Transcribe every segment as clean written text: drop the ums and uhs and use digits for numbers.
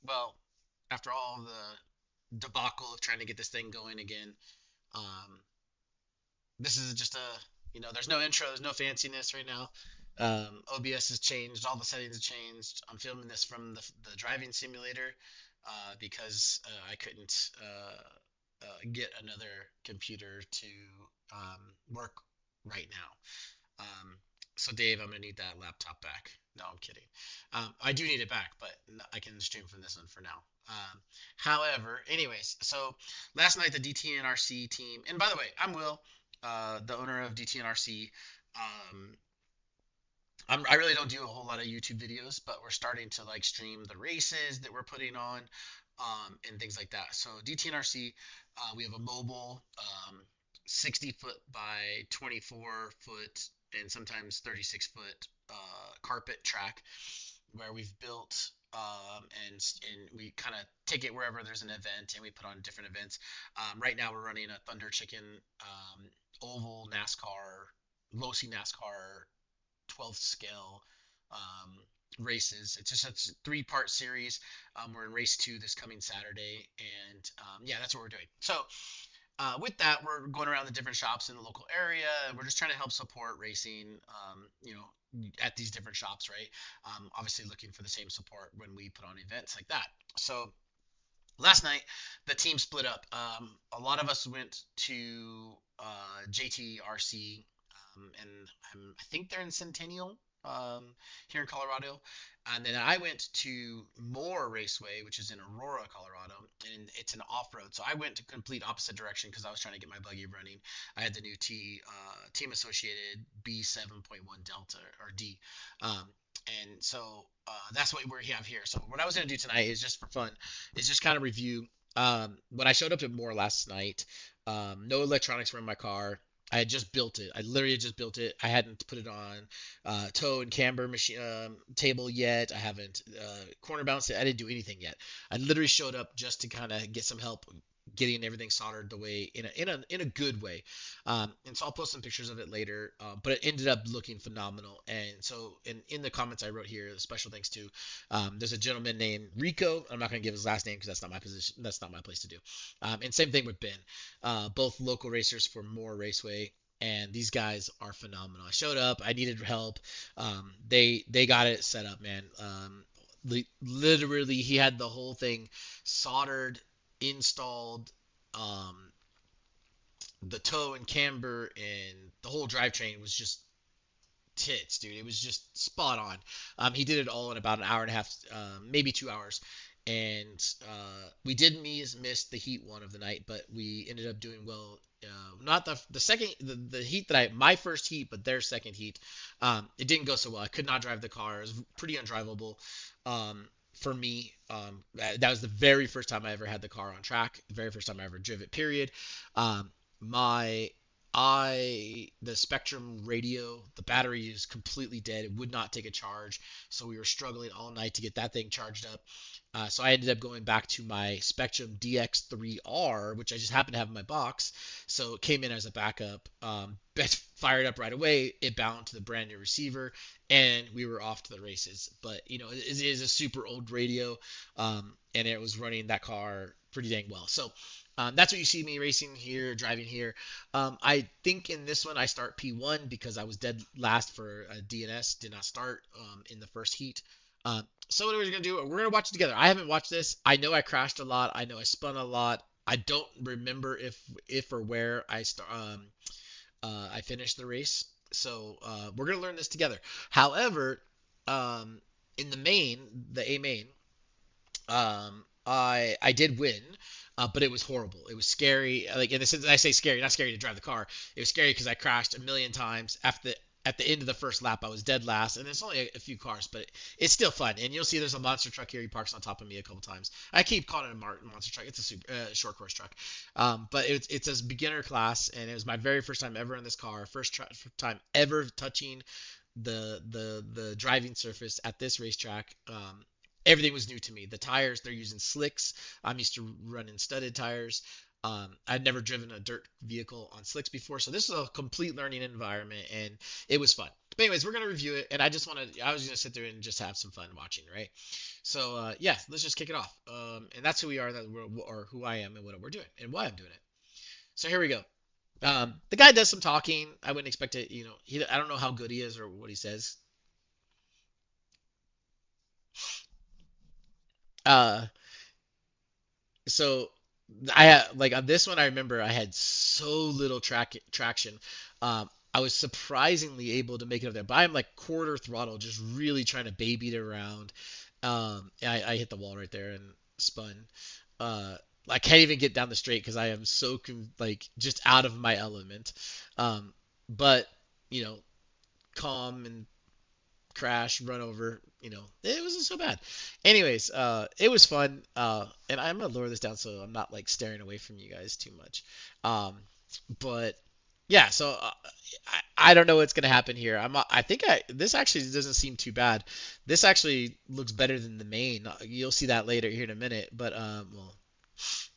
Well, after all the debacle of trying to get this thing going again, um, this is just there's no intro, there's no fanciness right now. OBS has changed, all the settings have changed. I'm filming this from the driving simulator because I couldn't get another computer to work right now. So Dave, I'm gonna need that laptop back. No, I'm kidding. I do need it back, but I can stream from this one for now. However, anyways, so last night the DTNRC team, and by the way, I'm Will, the owner of DTNRC. Um, I really don't do a whole lot of YouTube videos, but we're starting to like stream the races that we're putting on, and things like that. So DTNRC, we have a mobile, 60 foot by 24 foot and sometimes 36-foot carpet track where we've built, and we kind of take it wherever there's an event and we put on different events. Right now we're running a Thunder Chicken oval NASCAR, low C NASCAR 12th scale races. It's just a three-part series. We're in race two this coming Saturday, and yeah, that's what we're doing. So with that, we're going around the different shops in the local area, and we're just trying to help support racing, at these different shops, right? Obviously, looking for the same support when we put on events like that. So last night, the team split up. A lot of us went to JTRC, and I think they're in Centennial, here in Colorado. And then I went to MHOR Raceway, which is in Aurora, Colorado, and it's an off-road. So I went to complete opposite direction because I was trying to get my buggy running. I had the new team associated B7.1 Delta or D, um, and so that's what we have here. So what I was going to do tonight is just for fun, is just kind of review. When I showed up at MHOR last night, no electronics were in my car. I had just built it. I literally just built it. I hadn't put it on tow and camber machine table yet. I haven't corner balanced it. I didn't do anything yet. I literally showed up just to kind of get some help getting everything soldered the way in a good way. And so I'll post some pictures of it later. But it ended up looking phenomenal. And so in the comments I wrote here, special thanks to there's a gentleman named Rico. I'm not going to give his last name because that's not my position. That's not my place to do. And same thing with Ben, both local racers for MHOR Raceway, and these guys are phenomenal. I showed up. I needed help. They got it set up, man. Literally, he had the whole thing soldered, installed, um, the tow and camber, and the whole drivetrain was just tits, dude. It was just spot on. He did it all in about an hour and a half, maybe 2 hours. And we did miss the heat one of the night, but we ended up doing well. Not the second the heat that I my first heat, but their second heat. It didn't go so well. I could not drive the car. It was pretty undrivable. For me, that was the very first time I ever had the car on track. The very first time I ever drove it. Period. My the Spectrum radio, the battery is completely dead. It would not take a charge, so we were struggling all night to get that thing charged up. So I ended up going back to my Spectrum DX3R, which I just happened to have in my box. So it came in as a backup. Fired up right away. It bound to the brand new receiver, and we were off to the races. But it is a super old radio, and it was running that car pretty dang well. So that's what you see me racing here, driving here. I think in this one I start P1 because I was dead last for DNS. Did not start in the first heat. So what we're gonna do? We're gonna watch it together. I haven't watched this. I know I crashed a lot. I know I spun a lot. I don't remember if or where I finished the race. So we're gonna learn this together. However, in the A main, I did win, but it was horrible. It was scary. Like in the sense I say scary, not scary to drive the car. It was scary because I crashed a million times. At the end of the first lap, I was dead last, and it's only a few cars, but it's still fun. And you'll see there's a monster truck here. He parks on top of me a couple times. I keep calling it a monster truck. It's a short course truck, but it's a beginner class, and it was my very first time ever in this car. Time ever touching the driving surface at this racetrack. Everything was new to me. The tires, they're using slicks. I'm used to running studded tires. I'd never driven a dirt vehicle on slicks before, so this is a complete learning environment, and it was fun. But anyways, we're gonna review it, and I was gonna sit there and just have some fun watching, right? So yeah, let's just kick it off. And that's who we are, or who I am, and what we're doing, and why I'm doing it. So here we go. The guy does some talking. I wouldn't expect it. I don't know how good he is or what he says. Uh, so I had like on this one, I remember I had so little traction. I was surprisingly able to make it up there, but I'm like quarter throttle, just really trying to baby it around. And I hit the wall right there and spun. Uh, I can't even get down the straight because I am so like just out of my element. But you know, calm and crash, run over. It wasn't so bad. Anyways, it was fun. And I'm gonna lower this down so I'm not like staring away from you guys too much. Um, but yeah, so I don't know what's gonna happen here. I think this actually doesn't seem too bad. This actually looks better than the main. You'll see that later here in a minute. But well,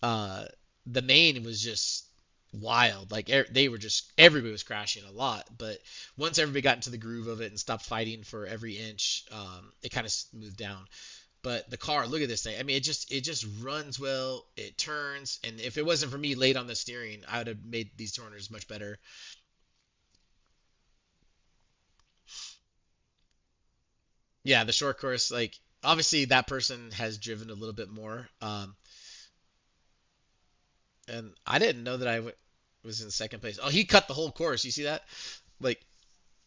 uh, the main was just wild. Like they were just everybody was crashing a lot, but once everybody got into the groove of it and stopped fighting for every inch, it kind of smoothed down. But the car, look at this thing. I mean, it just runs well. It turns, and if it wasn't for me late on the steering, I would have made these corners much better. Yeah, the short course, like obviously that person has driven a little bit more. And I didn't know that was in second place. Oh, he cut the whole course. You see that? Like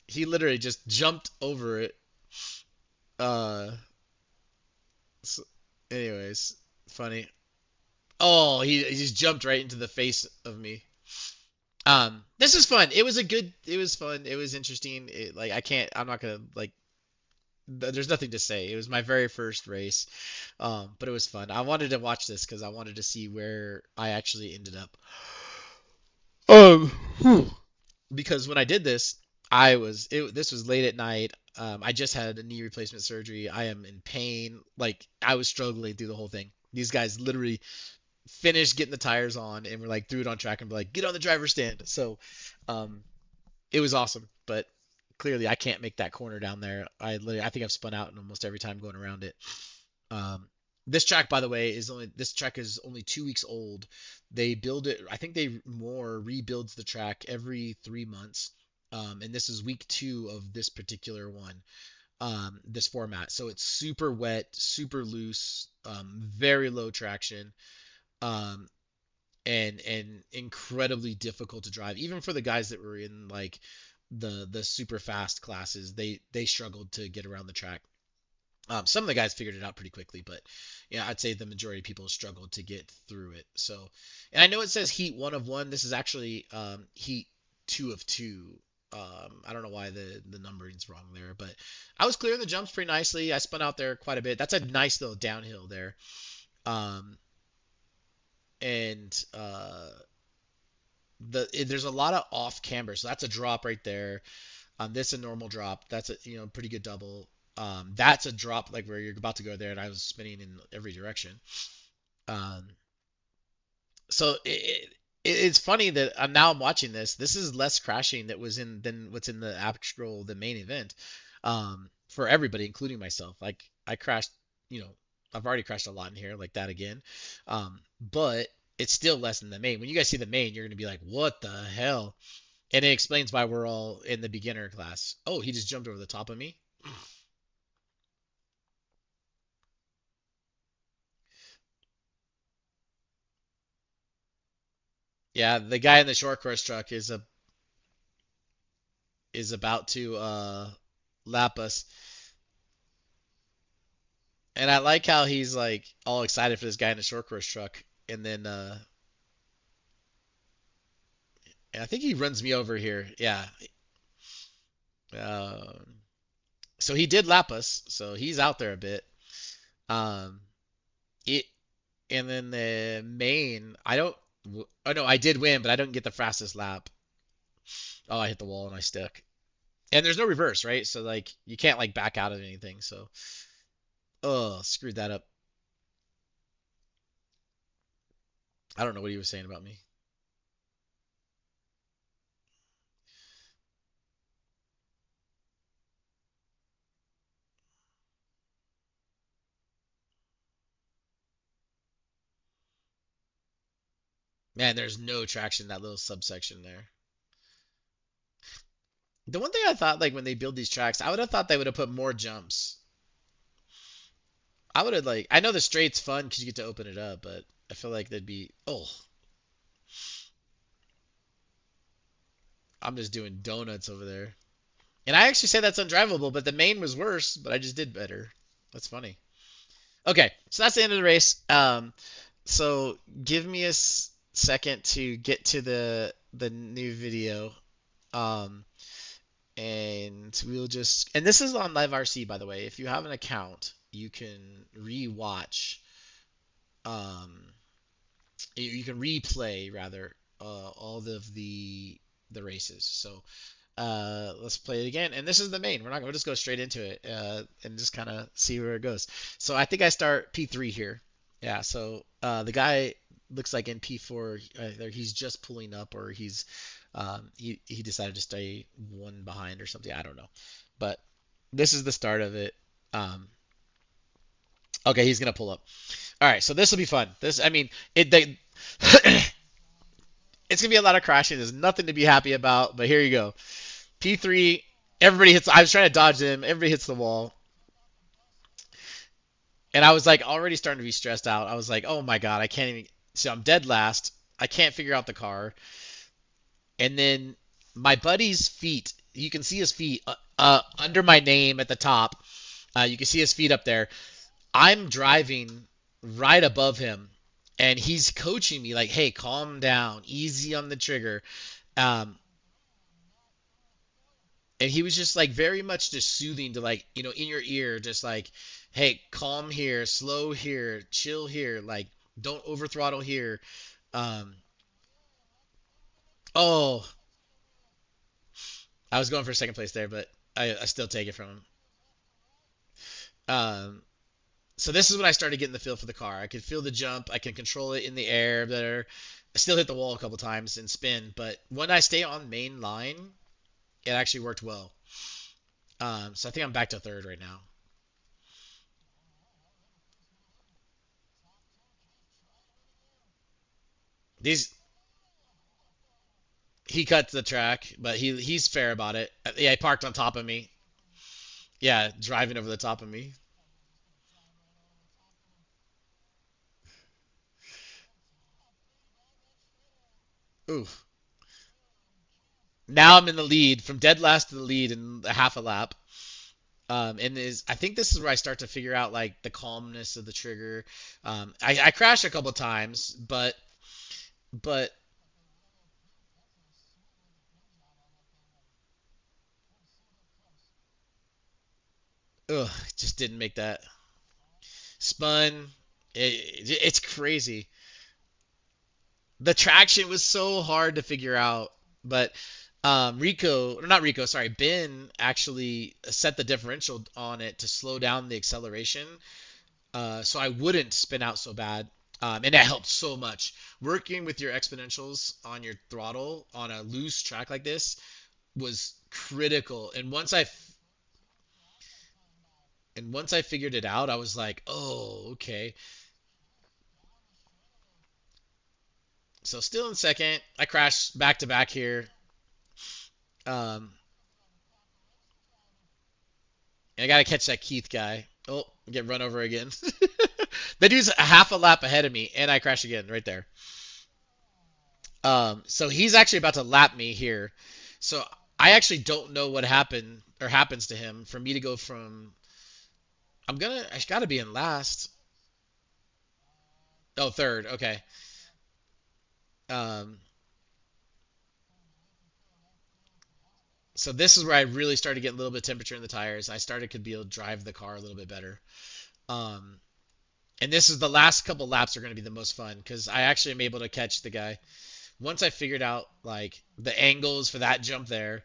he literally just jumped over it. Uh, so, anyways, funny. Oh, he just jumped right into the face of me. This is fun. It was fun. It was interesting. Like I'm not gonna like. There's nothing to say. It was my very first race, but it was fun. I wanted to watch this because I wanted to see where I actually ended up. Um, because when I did this, this was late at night. I just had a knee replacement surgery. I am in pain. Like I was struggling through the whole thing. These guys literally finished getting the tires on and were like threw it on track and be like, get on the driver's stand. So, um, it was awesome. But clearly, I can't make that corner down there. I think I've spun out in almost every time going around it. Um, this track, by the way, this track is only 2 weeks old. They build it. I think they more rebuilds the track every 3 months. And this is week two of this particular one, this format. So it's super wet, super loose, very low traction, um, and incredibly difficult to drive. Even for the guys that were in like the super fast classes, they struggled to get around the track. Some of the guys figured it out pretty quickly, but yeah, I'd say the majority of people struggled to get through it. So, and I know it says heat one of one. This is actually heat two of two. I don't know why the numbering's wrong there, but I was clearing the jumps pretty nicely. I spun out there quite a bit. That's a nice little downhill there. Um, and there's a lot of off camber, so that's a drop right there. This a normal drop. That's a pretty good double. That's a drop like where you're about to go there, and I was spinning in every direction. Um, so it's funny that now I'm watching this. This is less crashing that was in than what's in the main event. For everybody, including myself. Like I crashed, you know, I've already crashed a lot in here, like that again. But it's still less than the main. When you guys see the main, you're gonna be like, what the hell? And it explains why we're all in the beginner class. Oh, he just jumped over the top of me. Yeah, the guy in the short course truck is about to lap us. And I like how he's like all excited for this guy in the short course truck. And then I think he runs me over here. Yeah. Um, so he did lap us. So he's out there a bit. Um, it and then the main, I don't. Oh no, I did win, but I didn't get the fastest lap. Oh, I hit the wall and I stuck. And there's no reverse, right? So like you can't like back out of anything. So oh, screwed that up. I don't know what he was saying about me. Man, there's no traction in that little subsection there. The one thing I thought, like when they build these tracks, I would have thought they would have put more jumps. I would have like, I know the straight's fun because you get to open it up, but I feel like they'd be, oh, I'm just doing donuts over there. And I actually say that's undrivable, but the main was worse, but I just did better. That's funny. Okay, so that's the end of the race. So give me a second to get to the new video. Um, and we'll just, and this is on Live RC, by the way. If you have an account, you can rewatch. Um, you can replay rather all of the races. So let's play it again. And this is the main. We'll just go straight into it and just kind of see where it goes. So I think I start P3 here. Yeah. So the guy looks like in P4, either he's just pulling up or he decided to stay one behind or something. I don't know. But this is the start of it. Um, okay, he's gonna pull up. All right. So this will be fun. This, I mean, it's gonna be a lot of crashing. There's nothing to be happy about. But here you go. P3, everybody hits. I was trying to dodge them. Everybody hits the wall, and I was like already starting to be stressed out. I was like, oh my god, I can't even. So I'm dead last. I can't figure out the car, and then my buddy's feet. You can see his feet under my name at the top. You can see his feet up there. I'm driving right above him, and he's coaching me like, "Hey, calm down, easy on the trigger." Um, and he was just like very much just soothing to like in your ear, just like, hey, calm here, slow here, chill here, like don't over throttle here. um oh, I was going for second place there, but I still take it from him. So this is when I started getting the feel for the car. I could feel the jump, I can control it in the air better. I still hit the wall a couple times and spin, but when I stay on main line, it actually worked well. So I think I'm back to third right now. These He cut the track, but he's fair about it. Yeah, he parked on top of me. Yeah, driving over the top of me. Ooh. Now I'm in the lead, from dead last to the lead in a half a lap. And I think this is where I start to figure out like the calmness of the trigger. I crashed a couple times, but ugh, just didn't make that. Spun. It's crazy. The traction was so hard to figure out, but Rico, or not Rico, sorry, Ben actually set the differential on it to slow down the acceleration, so I wouldn't spin out so bad. And that helped so much. Working with your exponentials on your throttle on a loose track like this was critical. And once I figured it out, I was like, oh, okay. So still in second. I crashed back to back here. Um, I gotta catch that Keith guy. Oh, get run over again. That dude's a half a lap ahead of me, and I crash again right there. So he's actually about to lap me here. So I actually don't know what happened or happens to him for me to go from. I gotta be in last. Oh, third. Okay. Um, so this is where I really started getting a little bit of temperature in the tires. I started to be able to drive the car a little bit better. Um, and this is the last couple laps are going to be the most fun because I actually am able to catch the guy. Once I figured out like the angles for that jump there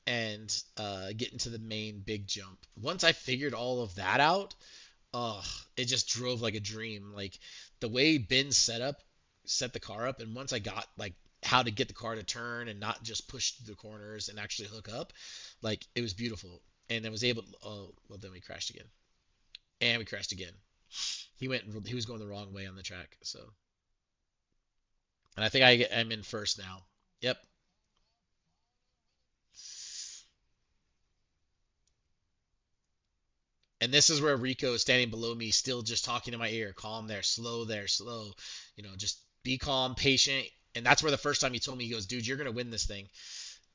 and get into the main big jump. Once I figured all of that out, oh, it just drove like a dream. Like the way Ben set the car up, and once I got like how to get the car to turn and not just push through the corners and actually hook up, like it was beautiful. And I was able. Oh, well, then we crashed again, and we crashed again. He was going the wrong way on the track, so And I think I'm in first now. Yep. And this is where Rico is standing below me, still just talking to my ear. Calm there, slow. Just be calm, patient. And that's where the first time he told me, he goes, dude, you're gonna win this thing.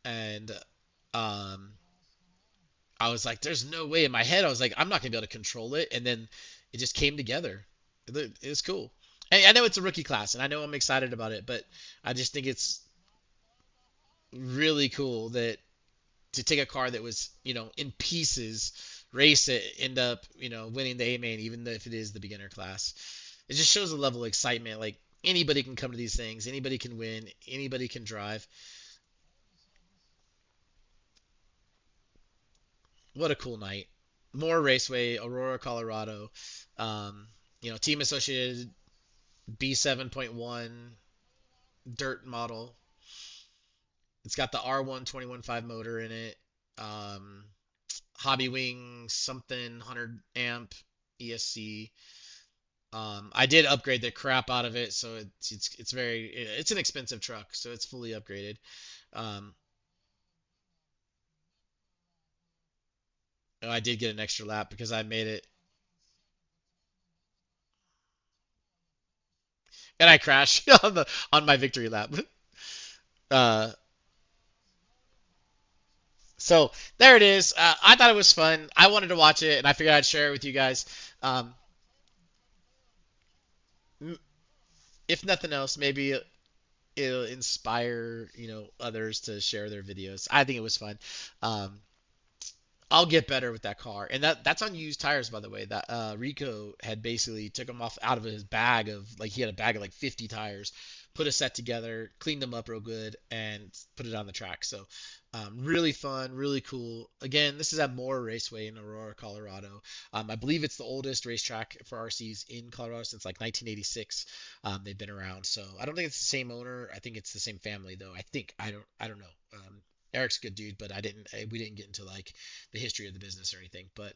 And um, I was like, there's no way. In my head, I was like, I'm not gonna be able to control it. And then it just came together. It was cool. And I know it's a rookie class, and I know I'm excited about it, but I just think it's really cool that to take a car that was, in pieces, race it, end up, winning the A main, even if it is the beginner class. It just shows a level of excitement. Like anybody can come to these things, anybody can win, anybody can drive. What a cool night. More Raceway, Aurora, Colorado. Um, team associated B7.1 dirt model. It's got the R1 21.5 motor in it. Um, Hobby Wing something 100 amp ESC. I did upgrade the crap out of it, so it's an expensive truck, so it's fully upgraded. Um, I did get an extra lap because I made it, and I crashed on my victory lap. Uh, so there it is. I thought it was fun. I wanted to watch it, and I figured I'd share it with you guys. Um, if nothing else, maybe it'll inspire others to share their videos. I think it was fun. Um, I'll get better with that car, and that's on used tires, by the way. That Rico had basically took them off out of his bag of like he had a bag of like 50 tires, put a set together, cleaned them up real good, and put it on the track. So really fun, really cool. Again, this is at MHOR Raceway in Aurora, Colorado. I believe it's the oldest racetrack for RCs in Colorado since like 1986. They've been around, so I don't think it's the same owner. I think it's the same family though. I don't know. Eric's a good dude, but we didn't get into like the history of the business or anything. But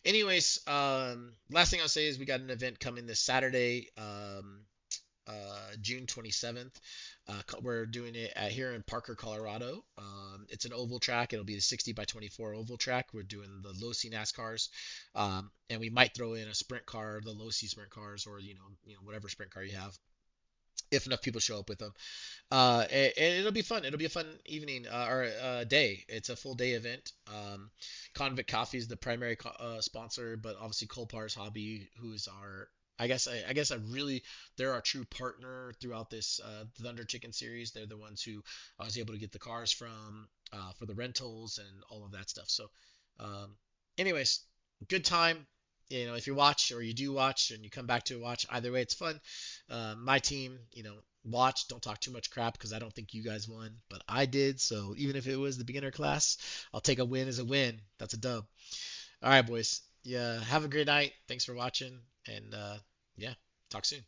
anyways, last thing I'll say is we got an event coming this Saturday, June 27th. We're doing it here in Parker, Colorado. It's an oval track. It'll be the 60 by 24 oval track. We're doing the low C NASCARs, and we might throw in a sprint car, the low C sprint cars, or whatever sprint car you have, if enough people show up with them. And it'll be fun. It'll be a fun evening or day. It's a full day event. Convict Coffee is the primary sponsor, but obviously Colpar's Hobby, who is our I guess they're our true partner throughout this Thunder Chicken series. They're the ones who I was able to get the cars from for the rentals and all of that stuff. So, um, anyways, good time. If you watch or you do watch and you come back to watch, either way, it's fun. My team, watch. Don't talk too much crap because I don't think you guys won, but I did. So even if it was the beginner class, I'll take a win as a win. That's a dub. All right, boys. Yeah, have a great night. Thanks for watching, and yeah, talk soon.